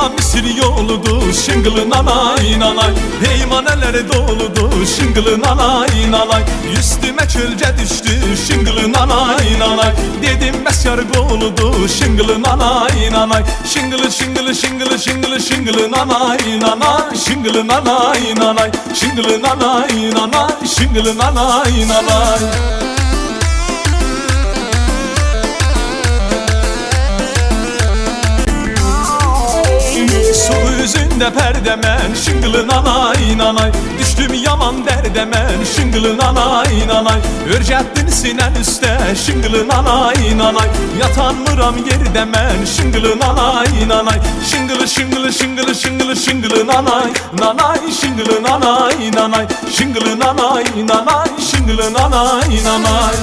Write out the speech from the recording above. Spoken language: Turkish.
Başıma Misir yoludu şıngılı nanay nanay. Heymaneleri doludu şıngılı nanay nanay. Üstüme çölce düştü şıngılı nanay nanay. Dedim mesyar goludu şıngılı nanay nanay. Şıngılı şıngılı şıngılı şıngılı şıngılı nanay nanay. Şıngılı nanay nanay. Şıngılı nanay nanay. Şıngılı nanay nanay. Su yüzünde perdemen şıngılı nanay nanay. Düştüm yaman derdemen şıngılı nanay nanay. Örcettin sinen üste şıngılı nanay nanay. Yatan mıram yerdemen şıngılı nanay nanay. Şıngılı şıngılı şıngılı şıngılı şıngılı nanay nanay. Şıngılı nanay nanay. Şıngılı nanay nanay. Şıngılı nanay nanay.